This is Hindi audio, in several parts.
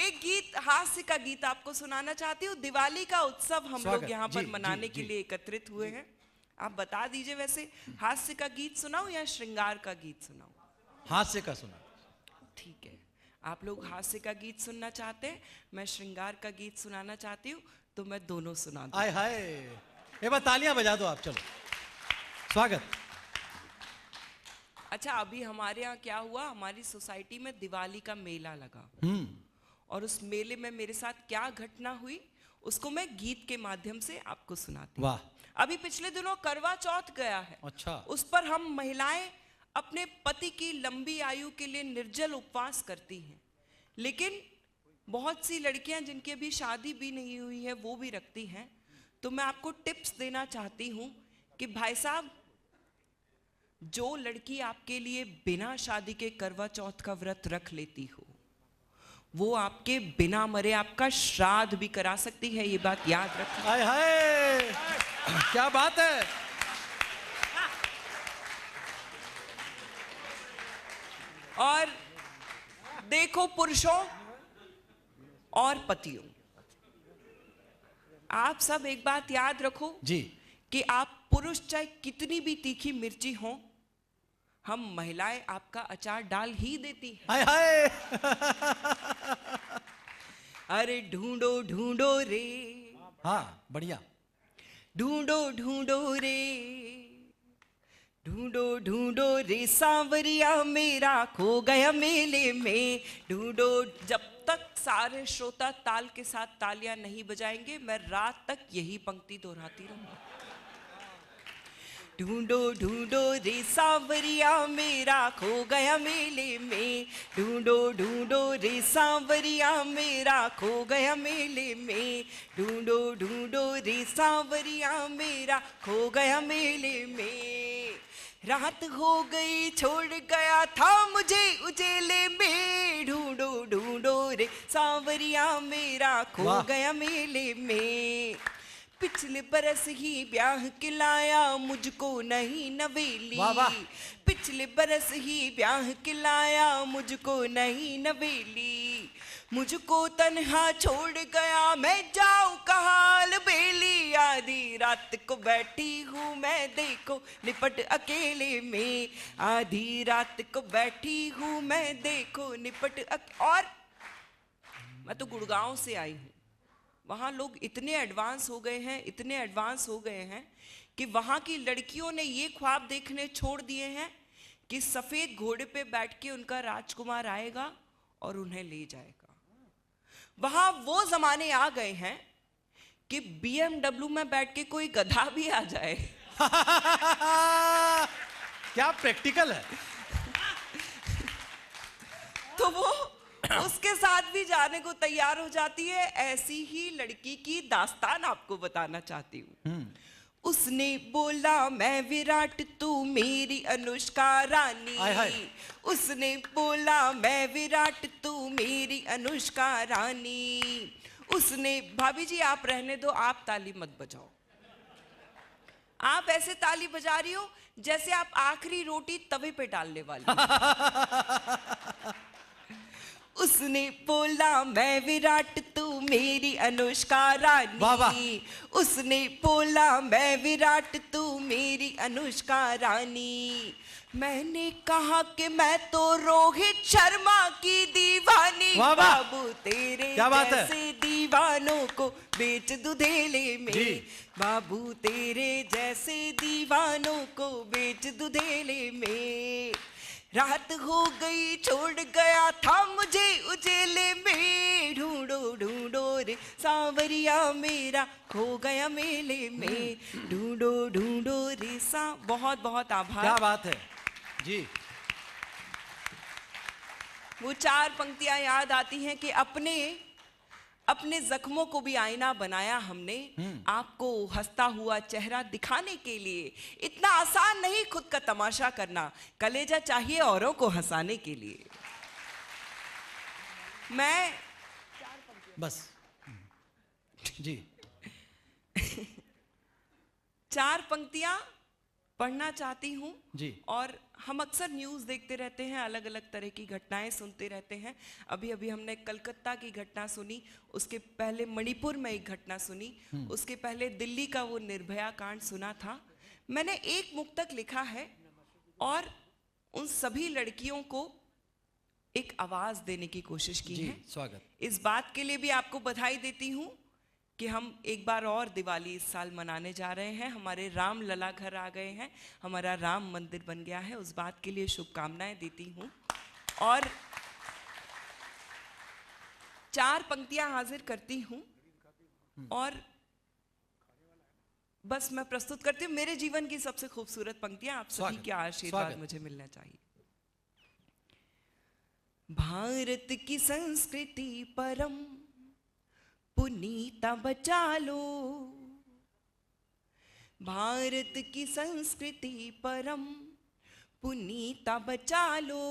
एक गीत, हास्य का गीत आपको सुनाना चाहती हूँ। दिवाली का उत्सव हम लोग यहाँ पर मनाने के लिए एकत्रित हुए हैं। आप बता दीजिए, वैसे हास्य का गीत सुनाऊं या श्रृंगार का गीत सुनाऊं? हास्य का सुना। ठीक है, आप लोग हास्य का गीत सुनना चाहते हैं, मैं श्रृंगार का गीत सुनाना चाहती हूँ, तो मैं दोनों सुना दूं। आय हाय, एक बार तालियां बजा दो आप। चलो, स्वागत। अच्छा, अभी हमारे यहाँ क्या हुआ, हमारी सोसाइटी में दिवाली का मेला लगा और उस मेले में मेरे साथ क्या घटना हुई उसको मैं गीत के माध्यम से आपको सुनाती हूँ। वाह। अभी पिछले दिनों करवा चौथ गया है। अच्छा। उस पर हम महिलाएं अपने पति की लंबी आयु के लिए निर्जल उपवास करती हैं, लेकिन बहुत सी लड़कियां जिनकी अभी शादी भी नहीं हुई है वो भी रखती हैं। तो मैं आपको टिप्स देना चाहती हूँ कि भाई साहब, जो लड़की आपके लिए बिना शादी के करवा चौथ का व्रत रख लेती हो, वो आपके बिना मरे आपका श्राद्ध भी करा सकती है, ये बात याद रखिए। हाय हाय, क्या बात है। और देखो पुरुषों और पतियों, आप सब एक बात याद रखो जी कि आप पुरुष चाहे कितनी भी तीखी मिर्ची हो, हम महिलाएं आपका अचार डाल ही देती हैं। हाय हाय। अरे ढूंढो ढूंढो रे, हाँ बढ़िया। ढूंढो ढूंढो रे, ढूंढो ढूंढो रे सांवरिया मेरा खो गया मेले में। ढूंढो, जब तक सारे श्रोता ताल के साथ तालियां नहीं बजाएंगे मैं रात तक यही पंक्ति दोहराती रहूंगा। ढूंढो ढूंढो रे सांवरिया मेरा खो गया मेले में। ढूंढो ढूंढो रे सांवरिया मेरा खो गया मेले में। ढूंढो ढूंढो रे सांवरिया मेरा खो गया मेले में। रात हो गई छोड़ गया था मुझे उजेले में। ढूंढो ढूंढो रे सांवरिया मेरा खो गया मेले में। पिछले बरस ही ब्याह किलाया मुझको नहीं नवेली। पिछले बरस ही ब्याह किलाया मुझको नहीं नवेली। मुझको तन्हा छोड़ गया मैं जाऊं कहाँ अलबेली। आधी रात को बैठी हूँ मैं देखो निपट अकेले में। आधी रात को बैठी हूँ मैं देखो निपट और मैं तो गुड़गांव से आई हूँ। वहाँ लोग इतने एडवांस हो गए हैं, इतने एडवांस हो गए हैं कि वहाँ की लड़कियों ने ये ख्वाब देखने छोड़ दिए हैं कि सफेद घोड़े पे बैठ के उनका राजकुमार आएगा और उन्हें ले जाएगा। वहाँ वो जमाने आ गए हैं कि BMW में बैठ के कोई गधा भी आ जाए। क्या प्रैक्टिकल है। तो वो उसके साथ भी जाने को तैयार हो जाती है। ऐसी ही लड़की की दास्तान आपको बताना चाहती हूँ। उसने बोला मैं विराट तू मेरी अनुष्का रानी। उसने बोला मैं विराट तू मेरी अनुष्का रानी। उसने, भाभी जी आप रहने दो, आप ताली मत बजाओ। आप ऐसे ताली बजा रही हो जैसे आप आखिरी रोटी तवे पे डालने वाली। उसने बोला मैं विराट तू मेरी अनुष्का रानी। उसने बोला मैं विराट तू मेरी अनुष्का रानी। मैंने कहा कि मैं तो रोहित शर्मा की दीवानी। बाबू तेरे जैसे दीवानों को बेच दूं धेले में। बाबू तेरे जैसे दीवानों को बेच दूं धेले में। रात हो गई छोड़ गया था मुझे उजेले में। ढूंढो ढूंढो रे सांवरिया मेरा खो गया मेले में। ढूंढो ढूंढो रे बहुत बहुत आभार। क्या बात है जी। वो 4 पंक्तियां याद आती हैं कि अपने जख्मों को भी आईना बनाया हमने, आपको हंसता हुआ चेहरा दिखाने के लिए। इतना आसान नहीं खुद का तमाशा करना, कलेजा चाहिए औरों को हंसाने के लिए। मैं बस जी 4 पंक्तियां पढ़ना चाहती हूँ। जी। और हम अक्सर न्यूज़ देखते रहते हैं, अलग अलग तरह की घटनाएं सुनते रहते हैं। अभी अभी हमने कलकत्ता की घटना सुनी, उसके पहले मणिपुर में एक घटना सुनी, उसके पहले दिल्ली का वो निर्भया कांड सुना था। मैंने एक मुक्तक लिखा है और उन सभी लड़कियों को एक आवाज़ देने की कोशिश की जी, है। स्वागत। इस बात के लिए भी आपको बधाई देती हूँ कि हम एक बार और दिवाली इस साल मनाने जा रहे हैं। हमारे राम लला घर आ गए हैं, हमारा राम मंदिर बन गया है, उस बात के लिए शुभकामनाएं देती हूँ। और 4 पंक्तियां हाजिर करती हूँ और बस मैं प्रस्तुत करती हूँ मेरे जीवन की सबसे खूबसूरत पंक्तियां। आप सभी के आशीर्वाद मुझे मिलना चाहिए। भारत की संस्कृति परम पुनीता बचा लो, भारत की संस्कृति परम पुनीता बचा लो,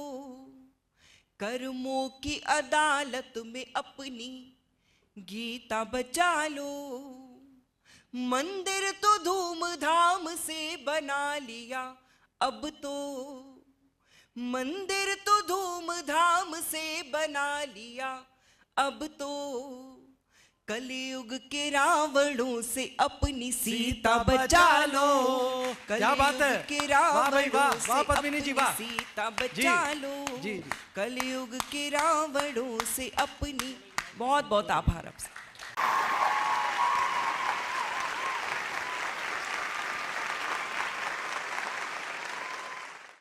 कर्मों की अदालत में अपनी गीता बचा लो। मंदिर तो धूमधाम से बना लिया, अब तो मंदिर तो धूमधाम से बना लिया, अब तो कलयुग के रावणों से अपनी सीता बचा लो। क्या बात है, के वाह भाई वाह, रावणों वाह से पद्मिनी जी, अपनी वाह। सीता बचा लो। जी। कलयुग के रावणों से अपनी। बहुत बहुत आभार आपसे।